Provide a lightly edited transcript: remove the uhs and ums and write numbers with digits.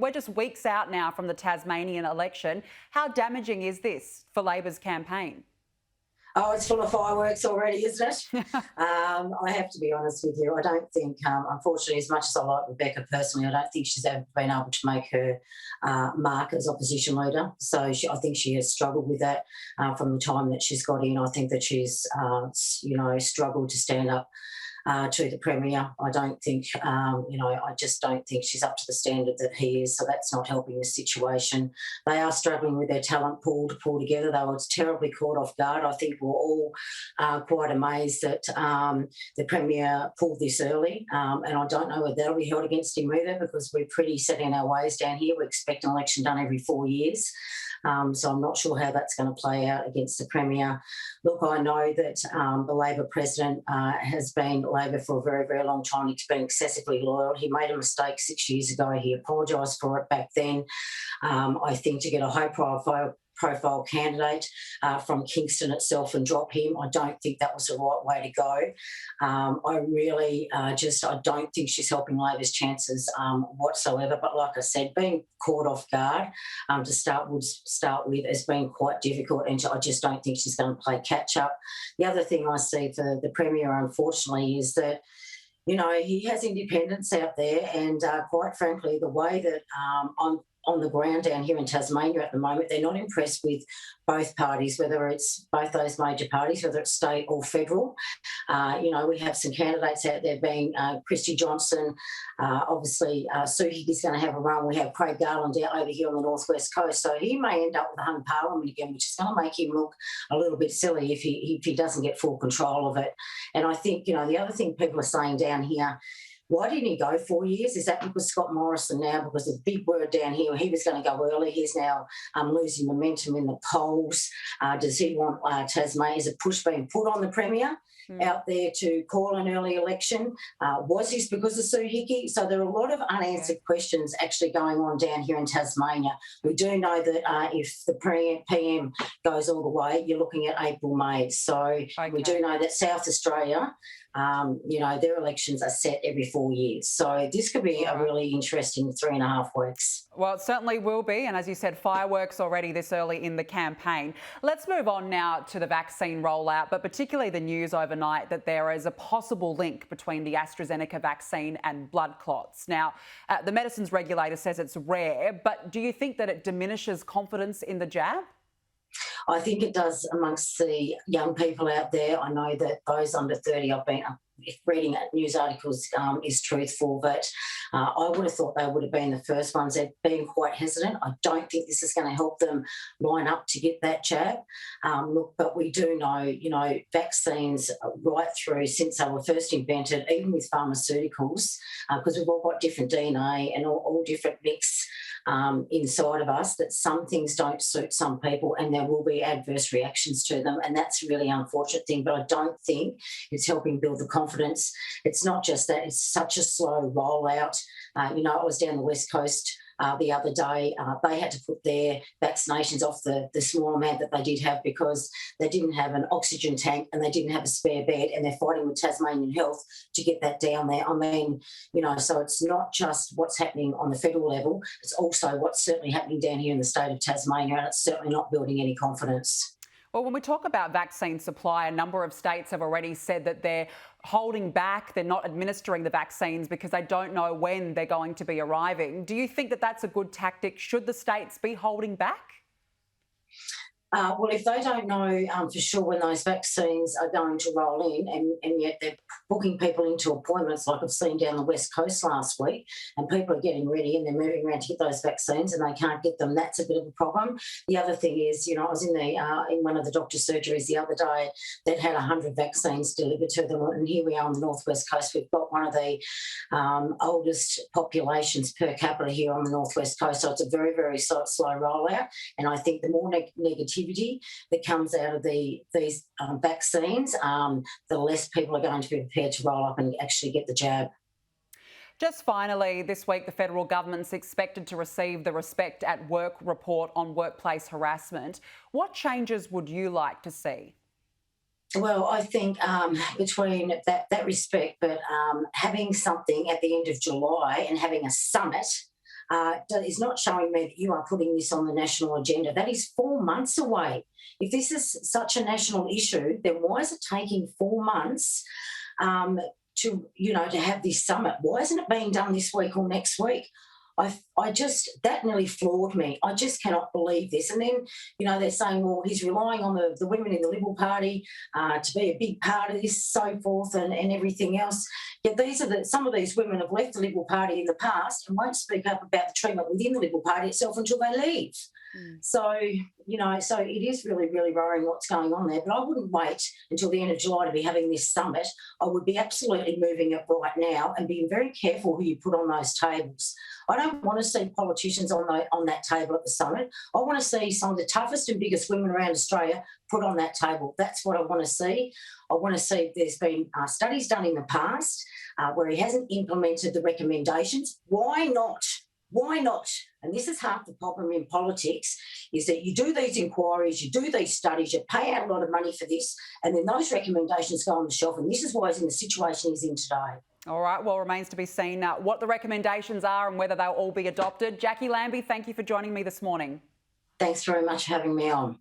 We're just weeks out now from the Tasmanian election. How damaging is this for Labor's campaign? Oh, it's full of fireworks already, isn't it? I have to be honest with you. I don't think, unfortunately, as much as I like Rebecca personally, I don't think she's ever been able to make her mark as opposition leader. So I think she has struggled with that from the time that she's got in. I think that she's, struggled to stand up to the Premier. I don't think, I just don't think she's up to the standard that he is. So that's not helping the situation. They are struggling with their talent pool to pull together. They were terribly caught off guard. I think we're all quite amazed that the Premier pulled this early. And I don't know whether that'll be held against him either, because we're pretty set in our ways down here. We expect an election done every 4 years. So I'm not sure how that's going to play out against the Premier. Look, I know that the Labor president has been Labor for a very, very long time. He's been excessively loyal. He made a mistake 6 years ago. He apologised for it back then. I think to get a high-profile candidate from Kingston itself and drop him, I don't think that was the right way to go. I really I don't think she's helping Labor's chances whatsoever. But like I said, being caught off guard to start with has been quite difficult, and I just don't think she's going to play catch up. The other thing I see for the Premier, unfortunately, is that he has independents out there, and quite frankly, the way that I'm on the ground down here in Tasmania at the moment, they're not impressed with both parties, whether it's both those major parties, whether it's state or federal. We have some candidates out there being Christy Johnson, obviously Suhiki's going to have a run. We have Craig Garland out over here on the northwest coast, so he may end up with a hung parliament again, which is going to make him look a little bit silly if he doesn't get full control of it. And I think, the other thing people are saying down here, why didn't he go 4 years? Is that because Scott Morrison now, because the big word down here, he was going to go early, he's now losing momentum in the polls. Does he want Tasmania? Is a push being put on the Premier out there to call an early election? Was this because of Suhiki? So there are a lot of unanswered questions actually going on down here in Tasmania. We do know that if the PM goes all the way, you're looking at April, May. So we do know that South Australia, their elections are set every 4 years. So this could be a really interesting 3.5 weeks. Well, it certainly will be. And as you said, fireworks already this early in the campaign. Let's move on now to the vaccine rollout, but particularly the news overnight that there is a possible link between the AstraZeneca vaccine and blood clots. Now, the medicines regulator says it's rare, but do you think that it diminishes confidence in the jab? I think it does amongst the young people out there. I know that those under 30, I've been reading news articles is truthful, but I would have thought they would have been the first ones. They're being quite hesitant. I don't think this is going to help them line up to get that jab. But we do know, vaccines right through since they were first invented, even with pharmaceuticals, because we've all got different DNA and all different mix inside of us, that some things don't suit some people and there will be adverse reactions to them, and that's a really unfortunate thing. But I don't think it's helping build the confidence. It's not just that, it's such a slow rollout. I was down the West Coast the other day. They had to put their vaccinations off the small amount that they did have because they didn't have an oxygen tank and they didn't have a spare bed, and they're fighting with Tasmanian Health to get that down there. I mean, so it's not just what's happening on the federal level, it's also what's certainly happening down here in the state of Tasmania, and it's certainly not building any confidence. Well, when we talk about vaccine supply, a number of states have already said that they're holding back, they're not administering the vaccines because they don't know when they're going to be arriving. Do you think that that's a good tactic? Should the states be holding back? Well, if they don't know for sure when those vaccines are going to roll in, and yet they're booking people into appointments like I've seen down the West Coast last week, and people are getting ready and they're moving around to get those vaccines and they can't get them, that's a bit of a problem. The other thing is, I was in one of the doctor's surgeries the other day that had 100 vaccines delivered to them, and here we are on the Northwest Coast. We've got one of the oldest populations per capita here on the Northwest Coast, so it's a very, very slow rollout, and I think the more negativity that comes out of these vaccines, the less people are going to be prepared to roll up and actually get the jab. Just finally, this week the federal government's expected to receive the Respect at Work report on workplace harassment. What changes would you like to see? Well, I think between that respect, but having something at the end of July and having a summit is not showing me that you are putting this on the national agenda. That is 4 months away. If this is such a national issue, then why is it taking 4 months to have this summit? Why isn't it being done this week or next week? That nearly floored me. I just cannot believe this. And then, they're saying, well, he's relying on the women in the Liberal Party to be a big part of this, so forth, and everything else. Yet some of these women have left the Liberal Party in the past and won't speak up about the treatment within the Liberal Party itself until they leave. So it is really, really worrying what's going on there. But I wouldn't wait until the end of July to be having this summit. I would be absolutely moving it right now and being very careful who you put on those tables. I don't want to see politicians on that table at the summit. I want to see some of the toughest and biggest women around Australia put on that table. That's what I want to see. I want to see if there's been studies done in the past where he hasn't implemented the recommendations. Why not? Why not? And this is half the problem in politics, is that you do these inquiries, you do these studies, you pay out a lot of money for this, and then those recommendations go on the shelf. And this is why he's in the situation he's in today. All right, well, remains to be seen what the recommendations are and whether they'll all be adopted. Jacqui Lambie, thank you for joining me this morning. Thanks very much for having me on.